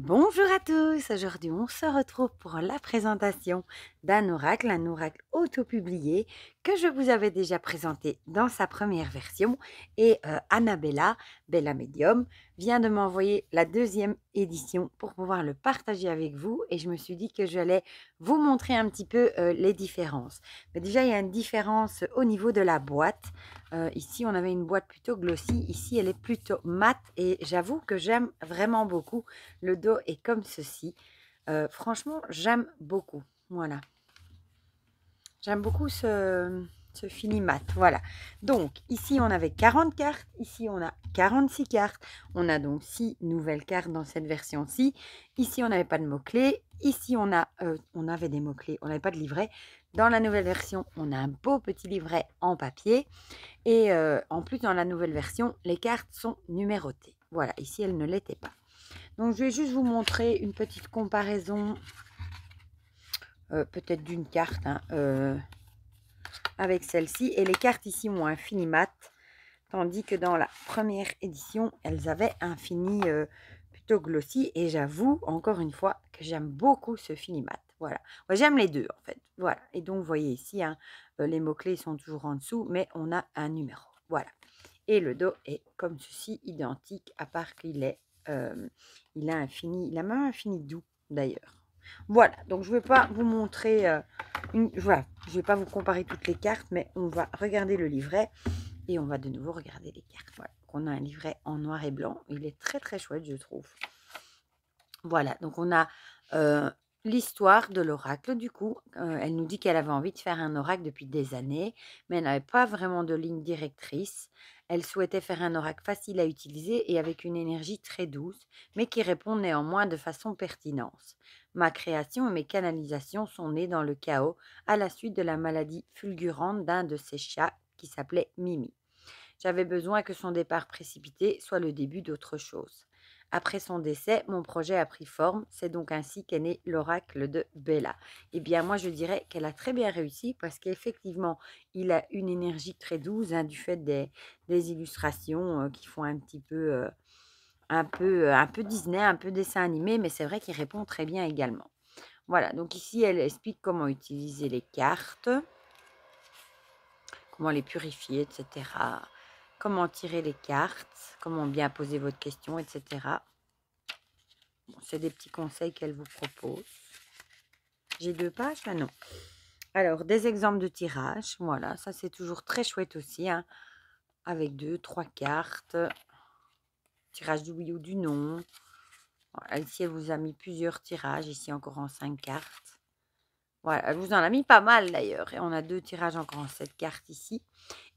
Bonjour à tous, aujourd'hui on se retrouve pour la présentation d'un oracle, un oracle auto-publié que je vous avais déjà présenté dans sa première version et Annabella, Bella Medium, vient de m'envoyer la deuxième édition pour pouvoir le partager avec vous et je me suis dit que j'allais vous montrer un petit peu les différences. Mais déjà il y a une différence au niveau de la boîte. Ici on avait une boîte plutôt glossy, ici elle est plutôt mate et j'avoue que j'aime vraiment beaucoup. Le dos est comme ceci. Franchement, j'aime beaucoup. Voilà. J'aime beaucoup ce fini mat. Voilà. Donc, ici, on avait 40 cartes. Ici, on a 46 cartes. On a donc 6 nouvelles cartes dans cette version-ci. Ici, on n'avait pas de mots-clés. Ici, on avait des mots-clés. On n'avait pas de livret. Dans la nouvelle version, on a un beau petit livret en papier. Et en plus, dans la nouvelle version, les cartes sont numérotées. Voilà. Ici, elles ne l'étaient pas. Donc, je vais juste vous montrer une petite comparaison, peut-être d'une carte, avec celle-ci. Et les cartes ici ont un fini mat, tandis que dans la première édition, elles avaient un fini plutôt glossy. Et j'avoue, encore une fois, que j'aime beaucoup ce fini mat. Voilà. Moi, j'aime les deux, en fait. Voilà. Et donc, vous voyez ici, les mots-clés sont toujours en dessous, mais on a un numéro. Voilà. Et le dos est comme ceci, identique, à part qu'il est il a même un fini doux d'ailleurs. Voilà, donc je ne vais pas vous montrer, voilà, je ne vais pas vous comparer toutes les cartes, mais on va regarder le livret et on va de nouveau regarder les cartes. Voilà, on a un livret en noir et blanc, il est très très chouette je trouve. Voilà, donc on a l'histoire de l'oracle du coup. Elle nous dit qu'elle avait envie de faire un oracle depuis des années, mais elle n'avait pas vraiment de ligne directrice. Elle souhaitait faire un oracle facile à utiliser et avec une énergie très douce, mais qui répond néanmoins de façon pertinente. Ma création et mes canalisations sont nées dans le chaos à la suite de la maladie fulgurante d'un de ses chats qui s'appelait Mimi. J'avais besoin que son départ précipité soit le début d'autre chose. Après son décès, mon projet a pris forme. C'est donc ainsi qu'est né l'oracle de Bella. Eh bien, moi, je dirais qu'elle a très bien réussi parce qu'effectivement, il a une énergie très douce du fait des illustrations qui font un peu Disney, un peu dessin animé, mais c'est vrai qu'il répond très bien également. Voilà, donc ici, elle explique comment utiliser les cartes, comment les purifier, etc. Comment tirer les cartes, comment bien poser votre question, etc. Bon, c'est des petits conseils qu'elle vous propose. J'ai 2 pages là, non. Alors, des exemples de tirage. Voilà, ça c'est toujours très chouette aussi. Avec 2, 3 cartes. Tirage du oui ou du non. Voilà, ici, elle vous a mis plusieurs tirages. Ici, encore en 5 cartes. Voilà, elle vous en a mis pas mal d'ailleurs. Et on a 2 tirages encore en 7 cartes ici.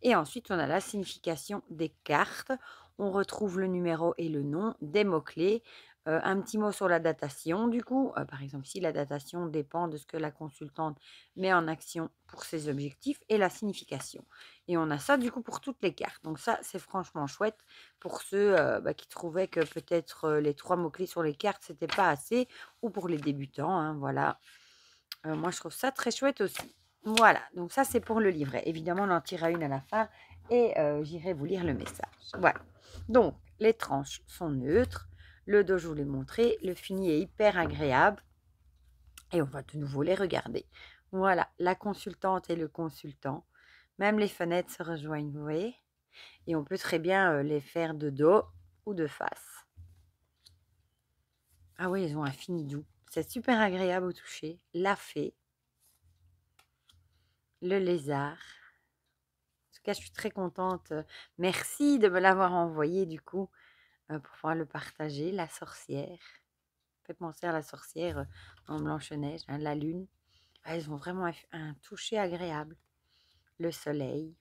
Et ensuite, on a la signification des cartes. On retrouve le numéro et le nom, des mots-clés, un petit mot sur la datation. Du coup, par exemple, ici, la datation dépend de ce que la consultante met en action pour ses objectifs et la signification. Et on a ça, du coup, pour toutes les cartes. Donc ça, c'est franchement chouette pour ceux qui trouvaient que peut-être les 3 mots-clés sur les cartes, c'était pas assez, ou pour les débutants, voilà. Moi, je trouve ça très chouette aussi. Voilà, donc ça, c'est pour le livret. Évidemment, on en tirera une à la fin et j'irai vous lire le message. Voilà. Donc, les tranches sont neutres. Le dos, je vous l'ai montré. Le fini est hyper agréable. Et on va de nouveau les regarder. Voilà, la consultante et le consultant. Même les fenêtres se rejoignent, vous voyez. Et on peut très bien les faire de dos ou de face. Ah oui, ils ont un fini doux. C'est super agréable au toucher. La fée. Le lézard. En tout cas, je suis très contente. Merci de me l'avoir envoyé du coup pour pouvoir le partager. La sorcière. Fait penser à la sorcière en Blanche-Neige, la lune. Elles ont vraiment un toucher agréable. Le soleil.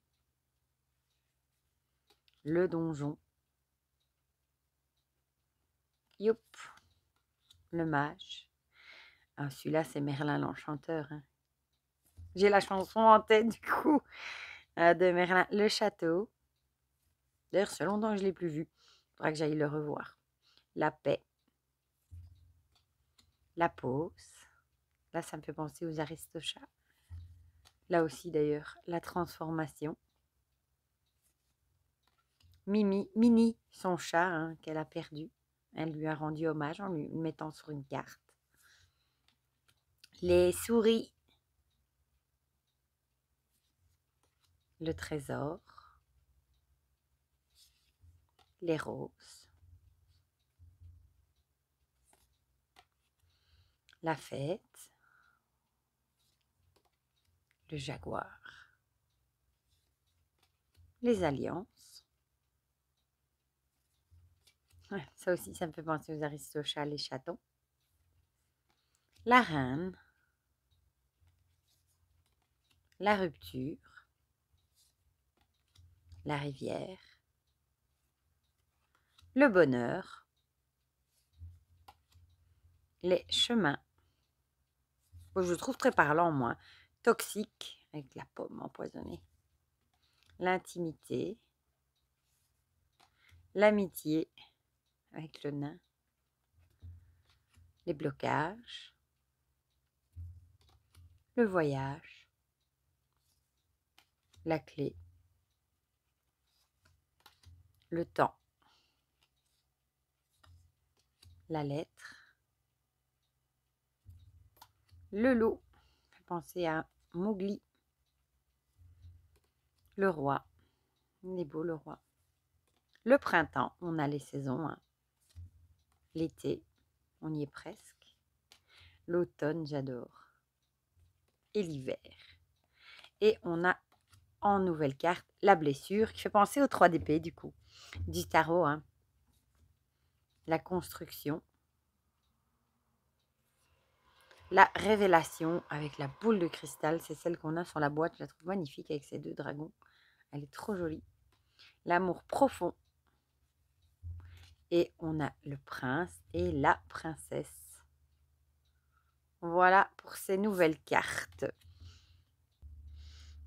Le donjon. Youp. Le mage. Ah, celui-là, c'est Merlin l'Enchanteur. J'ai la chanson en tête du coup de Merlin. Le château. D'ailleurs, c'est longtemps que je ne l'ai plus vu. Il faudra que j'aille le revoir. La paix. La pause. Là, ça me fait penser aux Aristochats. Là aussi, d'ailleurs, la transformation. Mimi, Mini, son chat qu'elle a perdu. Elle lui a rendu hommage en lui mettant sur une carte. Les souris, le trésor, les roses, la fête, le jaguar, les alliances. Ouais, ça aussi, ça me fait penser aux aristochats, les chatons. La reine, la rupture, la rivière, le bonheur, les chemins. Bon, je trouve très parlant, moi. Toxique, avec la pomme empoisonnée. L'intimité, l'amitié, avec le nain, les blocages, le voyage, la clé, le temps, la lettre, le loup, ça fait penser à Mowgli, le roi, il est beau le roi, le printemps, on a les saisons, hein. L'été, on y est presque, l'automne, j'adore, et l'hiver. Et on a en nouvelle carte la blessure, qui fait penser au 3 d'épée du coup, du tarot, hein. La construction, la révélation avec la boule de cristal, c'est celle qu'on a sur la boîte, je la trouve magnifique avec ces 2 dragons, elle est trop jolie. L'amour profond, et on a le prince et la princesse. Voilà pour ces nouvelles cartes.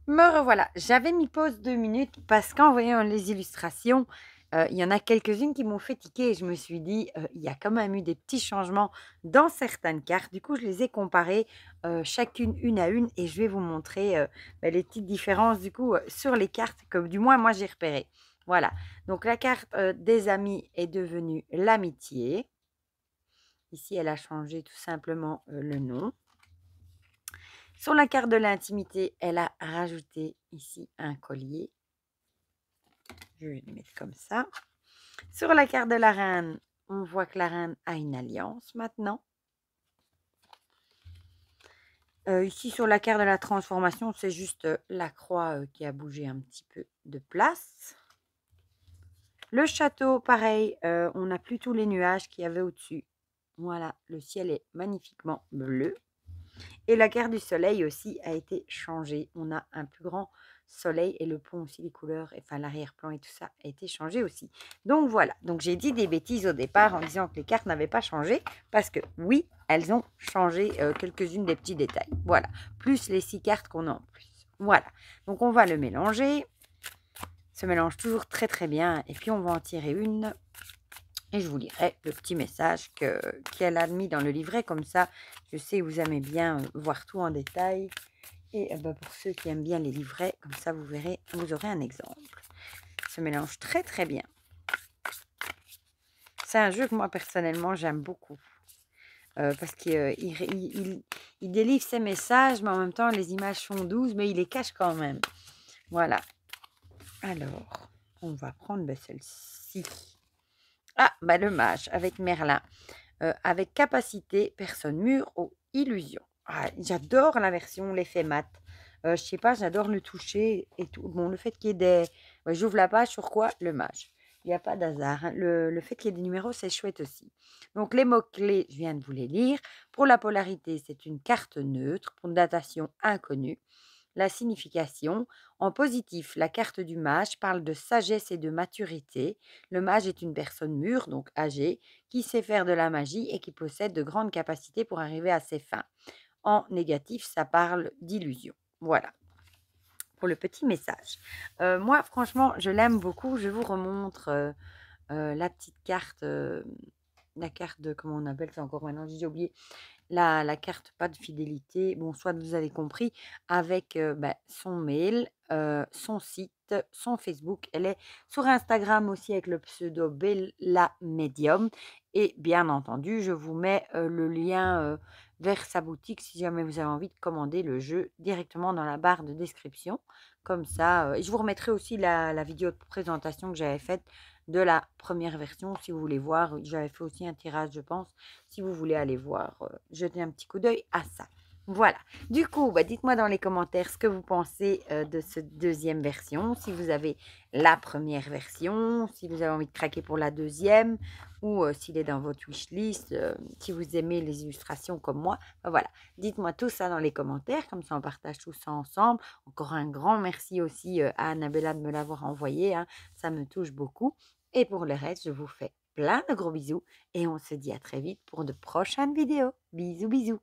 Me revoilà. J'avais mis pause 2 minutes parce qu'en voyant les illustrations, il y en a quelques-unes qui m'ont fait tiquer et je me suis dit, il y a quand même eu des petits changements dans certaines cartes. Du coup, je les ai comparées chacune une à une et je vais vous montrer les petites différences du coup sur les cartes que du moins moi j'ai repérées. Voilà. Donc la carte des amis est devenue l'amitié. Ici, elle a changé tout simplement le nom. Sur la carte de l'intimité, elle a rajouté ici un collier. Je vais le mettre comme ça. Sur la carte de la reine, on voit que la reine a une alliance maintenant. Ici, sur la carte de la transformation, c'est juste la croix qui a bougé un petit peu de place. Le château, pareil, on n'a plus tous les nuages qu'il y avait au-dessus. Voilà, le ciel est magnifiquement bleu. Et la carte du soleil aussi a été changée. On a un plus grand soleil et le pont aussi, les couleurs, enfin l'arrière-plan et tout ça a été changé aussi. Donc voilà, donc j'ai dit des bêtises au départ en disant que les cartes n'avaient pas changé parce que oui, elles ont changé quelques-unes des petits détails. Voilà, plus les 6 cartes qu'on a en plus. Voilà, donc on va le mélanger. Ça mélange toujours très très bien et puis on va en tirer une. Et je vous lirai le petit message qu'elle a mis dans le livret. Comme ça, je sais que vous aimez bien voir tout en détail. Et pour ceux qui aiment bien les livrets, comme ça, vous verrez, vous aurez un exemple. Ça se mélange très, très bien. C'est un jeu que moi, personnellement, j'aime beaucoup. Parce qu'il délivre ses messages, mais en même temps, les images sont douces, mais il les cache quand même. Voilà. Alors, on va prendre celle-ci. Ah, le mage avec Merlin. Avec capacité, personne mûre ou illusion. Ah, j'adore la version l'effet mat. Je sais pas, j'adore le toucher et tout. Bon, le fait qu'il y ait des... Ouais, j'ouvre la page sur quoi? Le mage. Il n'y a pas d'hasard, hein. Le fait qu'il y ait des numéros, c'est chouette aussi. Donc, les mots-clés, je viens de vous les lire. Pour la polarité, c'est une carte neutre. Pour une datation inconnue. La signification. En positif, la carte du mage parle de sagesse et de maturité. Le mage est une personne mûre, donc âgée, qui sait faire de la magie et qui possède de grandes capacités pour arriver à ses fins. En négatif, ça parle d'illusion. Voilà, pour le petit message. Moi, franchement, je l'aime beaucoup. Je vous remontre la petite carte la carte de, comment on appelle ça encore maintenant, j'ai oublié, la carte, pas de fidélité, bon, soit vous avez compris, avec son mail, son site, son Facebook. Elle est sur Instagram aussi avec le pseudo Bella Medium. Et bien entendu, je vous mets le lien vers sa boutique si jamais vous avez envie de commander le jeu directement dans la barre de description. Comme ça, je vous remettrai aussi la vidéo de présentation que j'avais faite de la première version si vous voulez voir. J'avais fait aussi un tirage, je pense, si vous voulez aller voir, jeter un petit coup d'œil à ça. Voilà. Du coup, dites-moi dans les commentaires ce que vous pensez de cette deuxième version. Si vous avez la première version, si vous avez envie de craquer pour la deuxième, ou s'il est dans votre wishlist, si vous aimez les illustrations comme moi. Voilà. Dites-moi tout ça dans les commentaires, comme ça on partage tout ça ensemble. Encore un grand merci aussi à Annabella de me l'avoir envoyé. Hein. Ça me touche beaucoup. Et pour le reste, je vous fais plein de gros bisous et on se dit à très vite pour de prochaines vidéos. Bisous, bisous.